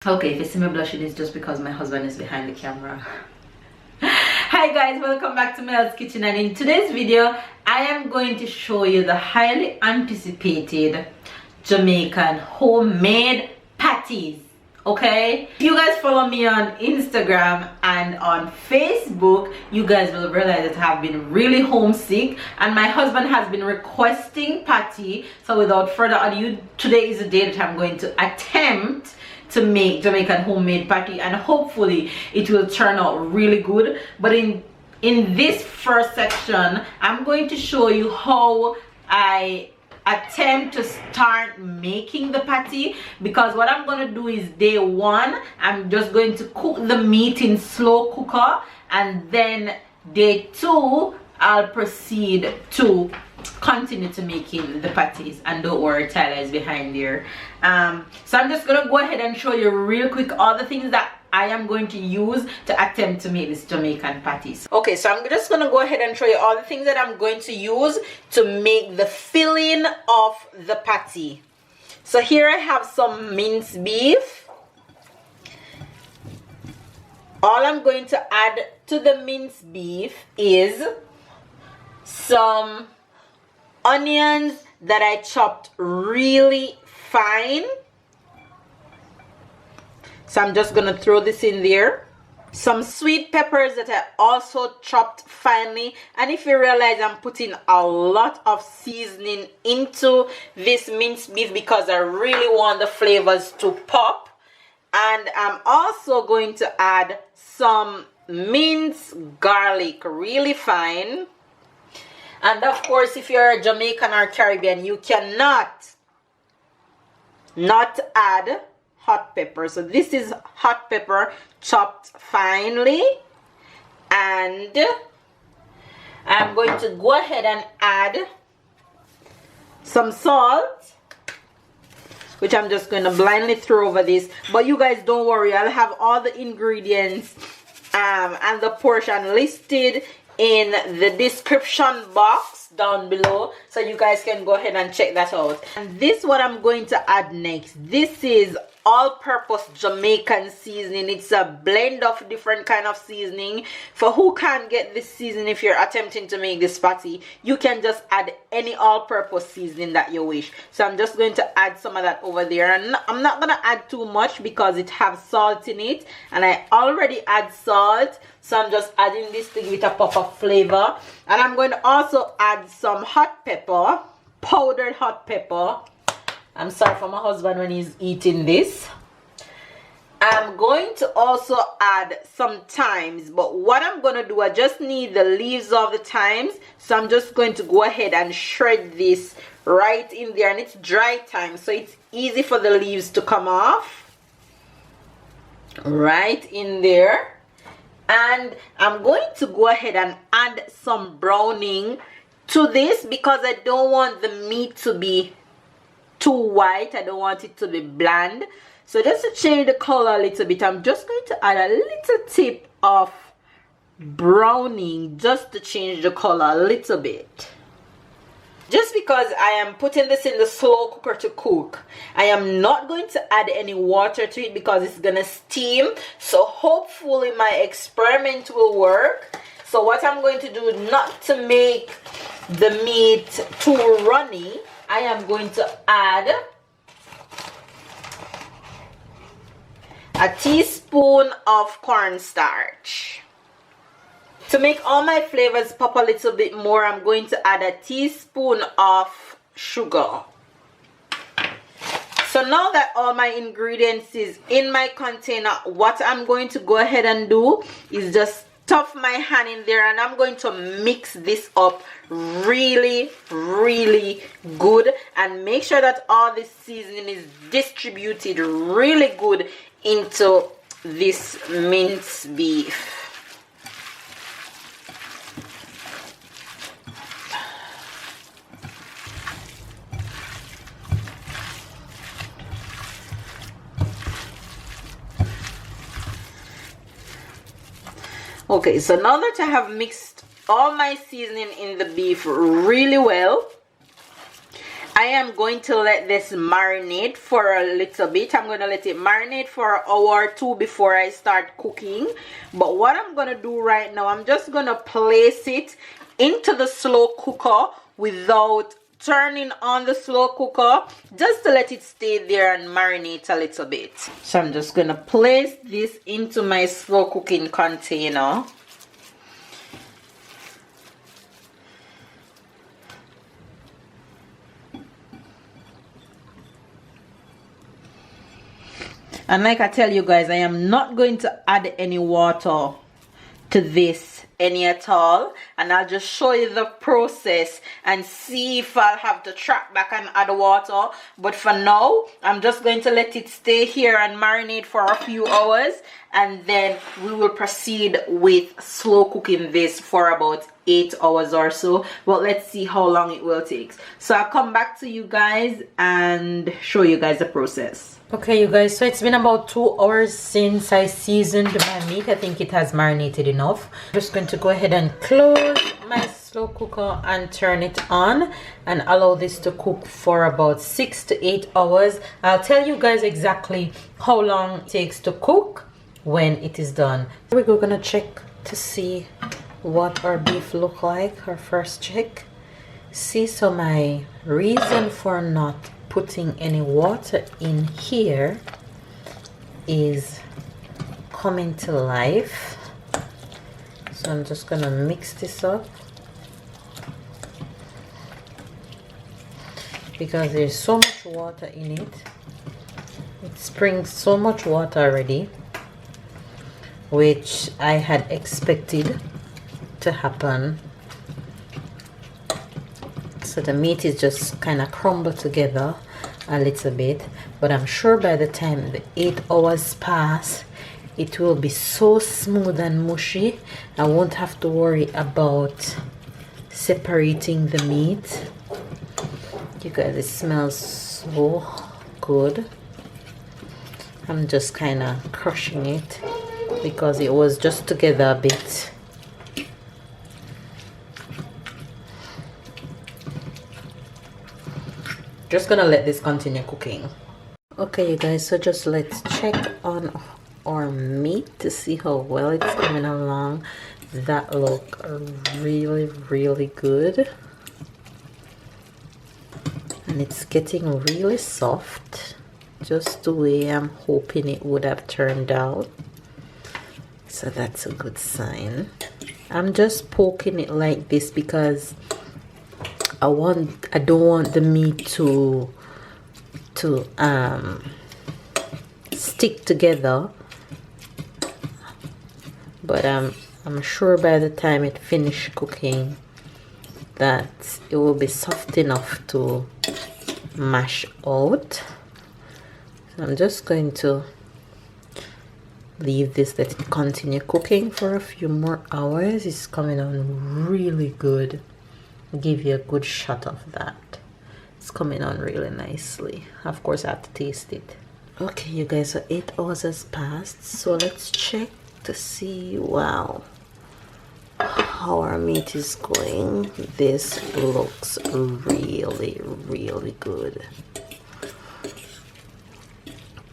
Okay, if you see me blushing, it's just because my husband is behind the camera. Hi guys, welcome back to Mel's Kitchen, and in today's video I am going to show you the highly anticipated Jamaican homemade patties. Okay, if you guys follow me on Instagram and on Facebook, you guys will realize that I have been really homesick and my husband has been requesting patty. So without further ado, today is the day that I'm going to attempt to make Jamaican homemade patty, and hopefully it will turn out really good. But in this first section, I'm going to show you how I attempt to start making the patty, because what I'm going to do is day one I'm just going to cook the meat in slow cooker, and then day two I'll proceed to continue to making the patties. And don't worry, Tyler is behind there. So I'm just gonna go ahead and show you real quick all the things that I am going to use to attempt to make this Jamaican patties. Okay, so I'm just gonna go ahead and show you all the things that I'm going to use to make the filling of the patty. So here I have some minced beef. All I'm going to add to the minced beef is some onions that I chopped really fine. So I'm just gonna throw this in there. Some sweet peppers that I also chopped finely. And if you realize, I'm putting a lot of seasoning into this minced beef because I really want the flavors to pop. And I'm also going to add some minced garlic really fine. And of course, if you're a Jamaican or Caribbean, you cannot not add hot pepper. So this is hot pepper chopped finely. And I'm going to go ahead and add some salt, which I'm just going to blindly throw over this. But you guys don't worry, I'll have all the ingredients and the portion listed in the description box down below, so you guys can go ahead and check that out. And this what I'm going to add next. This is all-purpose Jamaican seasoning. It's a blend of different kind of seasoning. For who can't get this seasoning, if you're attempting to make this patty, you can just add any all-purpose seasoning that you wish. So I'm just going to add some of that over there, and I'm not gonna add too much because it has salt in it, and I already add salt. So I'm just adding this to give it a pop of flavor. And I'm going to also add some hot pepper, powdered hot pepper. I'm sorry for my husband when he's eating this. I'm going to also add some thymes, but what I'm going to do, I just need the leaves of the thymes. So I'm just going to go ahead and shred this right in there, and it's dry thyme, so it's easy for the leaves to come off. Right in there. And I'm going to go ahead and add some browning to this because I don't want the meat to be too white. I don't want it to be bland. So just to change the color a little bit, I'm just going to add a little tip of browning just to change the color a little bit. Just because I am putting this in the slow cooker to cook, I am not going to add any water to it because it's gonna steam. So hopefully my experiment will work. So what I'm going to do, not to make the meat too runny, I am going to add a teaspoon of cornstarch. To make all my flavors pop a little bit more, I'm going to add a teaspoon of sugar. So now that all my ingredients is in my container, what I'm going to go ahead and do is just stuff my hand in there, and I'm going to mix this up really good, and make sure that all this seasoning is distributed really good into this minced beef. Okay, so now that I have mixed all my seasoning in the beef really well, I am going to let this marinate for a little bit. I'm going to let it marinate for an hour or two before I start cooking. But what I'm going to do right now, I'm just going to place it into the slow cooker without turning on the slow cooker, just to let it stay there and marinate a little bit. So I'm just going to place this into my slow cooking container. And like I tell you guys, I am not going to add any water to this any at all, and I'll just show you the process and see if I'll have to track back and add water. But for now, I'm just going to let it stay here and marinate for a few hours, and then we will proceed with slow cooking this for about 8 hours or so. But let's see how long it will take. So I'll come back to you guys and show you guys the process. Okay, you guys, so it's been about 2 hours since I seasoned my meat. I think it has marinated enough. I'm just going to go ahead and close my slow cooker and turn it on and allow this to cook for about 6 to 8 hours. I'll tell you guys exactly how long it takes to cook when it is done. We're gonna check to see what our beef look like. Our first check. See, so my reason for not putting any water in here is coming to life. So I'm just gonna mix this up because there's so much water in it. It springs so much water already, which I had expected to happen. So the meat is just kind of crumbled together a little bit, but I'm sure by the time the 8 hours pass, it will be so smooth and mushy. I won't have to worry about separating the meat. You guys, it smells so good. I'm just kind of crushing it because it was just together a bit. Just gonna let this continue cooking. Okay, you guys, so just let's check on our meat to see how well it's coming along. That look really good, and it's getting really soft, just the way I'm hoping it would have turned out. So that's a good sign. I'm just poking it like this because I don't want the meat to stick together, but I'm sure by the time it finished cooking that it will be soft enough to mash out. So I'm just going to leave this, let it continue cooking for a few more hours. It's coming on really good. Give you a good shot of that. It's coming on really nicely. Of course, I have to taste it. Okay, you guys, so 8 hours has passed, so let's check to see, wow, how our meat is going. This looks really good.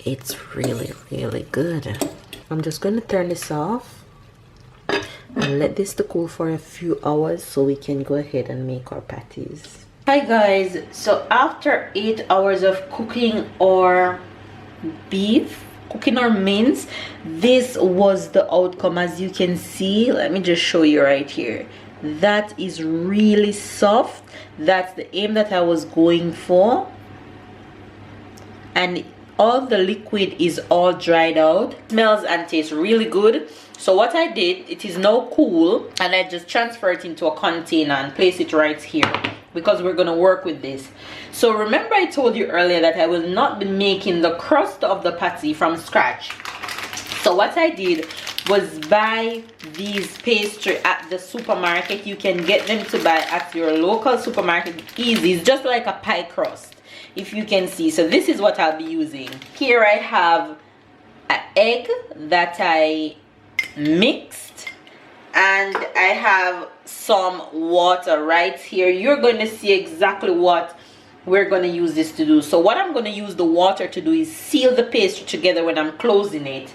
It's really good. I'm just going to turn this off and let this to cool for a few hours so we can go ahead and make our patties. Hi guys, so after 8 hours of cooking our beef, cooking our mince, this was the outcome. As you can see, let me just show you right here. That is really soft. That's the aim that I was going for, and all the liquid is all dried out. Smells and tastes really good. So what I did, it is now cool, and I just transfer it into a container and place it right here because we're gonna work with this. So remember I told you earlier that I will not be making the crust of the patty from scratch. So what I did was buy these pastry at the supermarket. You can get them to buy at your local supermarket easy. It's just like a pie crust, if you can see. So this is what I'll be using. Here I have an egg that I mixed, and I have some water right here. You're going to see exactly what we're going to use this to do. So what I'm going to use the water to do is seal the pastry together when I'm closing it.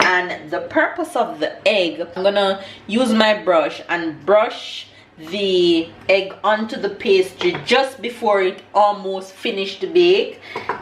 And the purpose of the egg, I'm going to use my brush and brush the egg onto the pastry just before it almost finished to bake.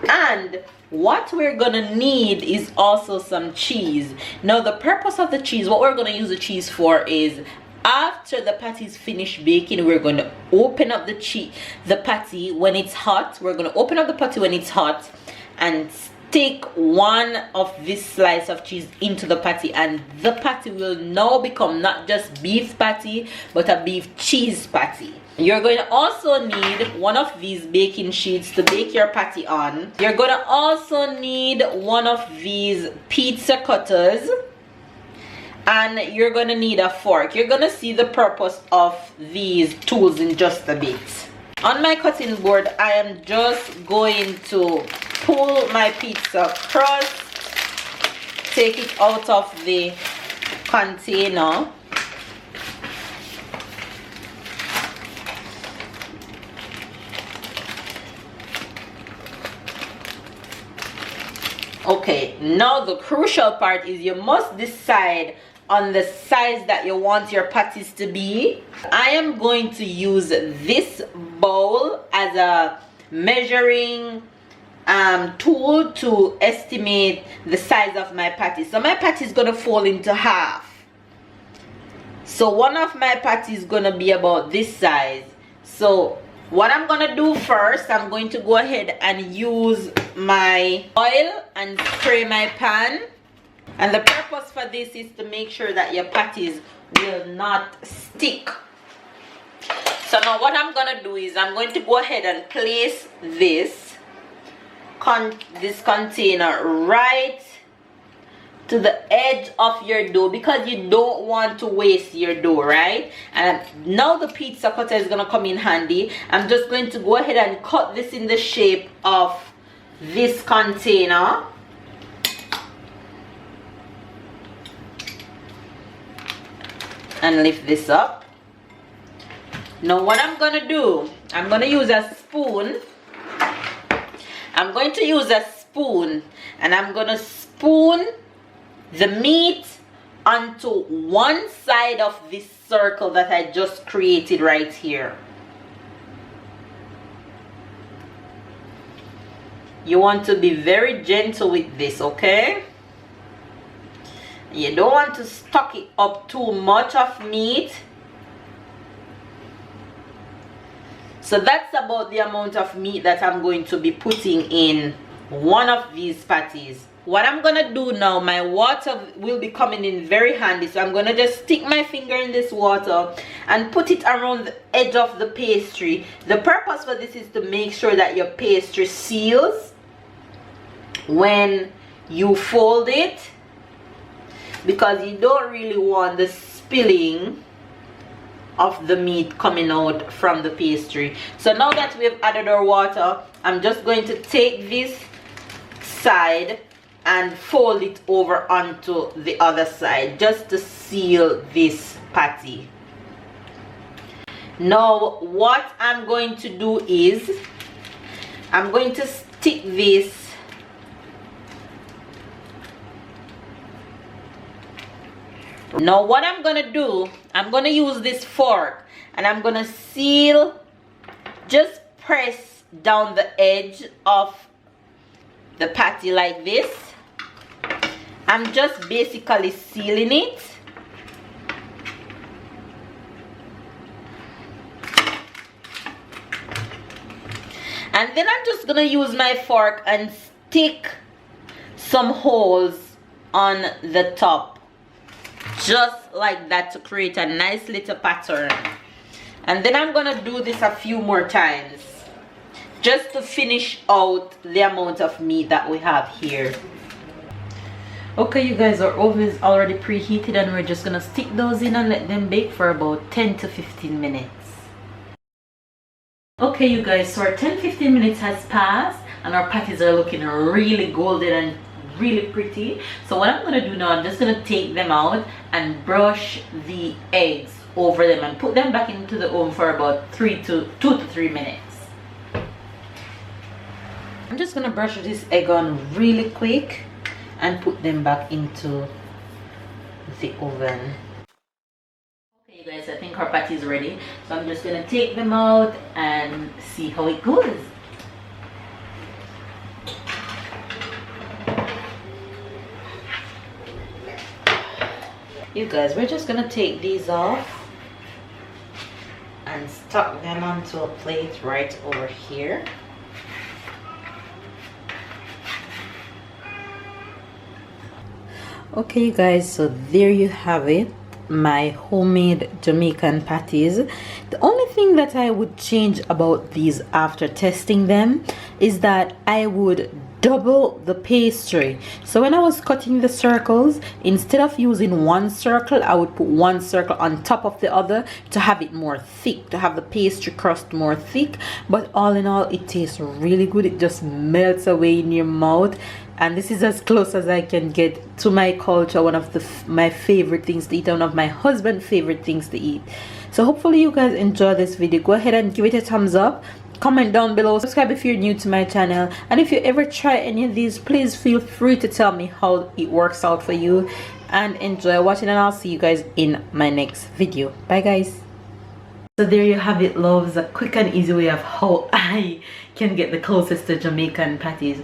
And what we're gonna need is also some cheese. Now the purpose of the cheese, what we're gonna use the cheese for is after the patty is finished baking, we're going to open up the patty when it's hot. We're going to open up the patty when it's hot and stick one of this slice of cheese into the patty, and the patty will now become not just beef patty but a beef cheese patty. You're going to also need one of these baking sheets to bake your patty on. You're going to also need one of these pizza cutters, and you're going to need a fork. You're going to see the purpose of these tools in just a bit. On my cutting board, I am just going to pull my pizza crust, take it out of the container, okay, now the crucial part is you must decide on the size that you want your patties to be. I am going to use this bowl as a measuring tool to estimate the size of my patty. So my patty is going to fall into half. So one of my patties is going to be about this size. So what I'm going to do first, I'm going to go ahead and use my oil and spray my pan. And the purpose for this is to make sure that your patties will not stick. So now what I'm going to do is I'm going to go ahead and place this container right to the edge of your dough, because you don't want to waste your dough, right? And now the pizza cutter is going to come in handy. I'm just going to go ahead and cut this in the shape of this container. And lift this up. Now what I'm going to do, I'm going to use a spoon. I'm going to use a spoon and I'm going to spoon the meat onto one side of this circle that I just created right here. You want to be very gentle with this, okay? You don't want to stock it up too much of meat. So that's about the amount of meat that I'm going to be putting in one of these patties. What I'm going to do now, my water will be coming in very handy. So I'm going to just stick my finger in this water and put it around the edge of the pastry. The purpose for this is to make sure that your pastry seals when you fold it, because you don't really want the spilling of the meat coming out from the pastry. So now that we've added our water, I'm just going to take this side and fold it over onto the other side just to seal this patty. Now what I'm going to do is I'm going to stick this Now what I'm gonna do, I'm gonna use this fork and I'm gonna seal, just press down the edge of the patty like this. I'm just basically sealing it. And then I'm just gonna use my fork and stick some holes on the top, just like that, to create a nice little pattern. And then I'm gonna do this a few more times just to finish out the amount of meat that we have here. Okay, you guys, our oven is already preheated and we're just gonna stick those in and let them bake for about 10 to 15 minutes. Okay, you guys, so our 10-15 minutes has passed and our patties are looking really golden and really pretty. So what I'm going to do now, I'm just going to take them out and brush the eggs over them and put them back into the oven for about 2 to 3 minutes. just gonna brush this egg on really quick and put them back into the oven. Okay guys, I think our patty is ready, so I'm just gonna take them out and see how it goes. You guys, we're just gonna take these off and stuck them onto a plate right over here. Okay you guys, so there you have it, my homemade Jamaican patties. The only thing that I would change about these after testing them is that I would double the pastry. So when I was cutting the circles, instead of using one circle, I would put one circle on top of the other to have it more thick, to have the pastry crust more thick. But all in all, it tastes really good. It just melts away in your mouth, and this is as close as I can get to my culture, one of my favorite things to eat, one of my husband's favorite things to eat. So hopefully you guys enjoy this video. Go ahead and give it a thumbs up, comment down below, subscribe if you're new to my channel, and if you ever try any of these, please feel free to tell me how it works out for you, and enjoy watching, and I'll see you guys in my next video. Bye guys. So there you have it, loves, a quick and easy way of how I can get the closest to Jamaican patties.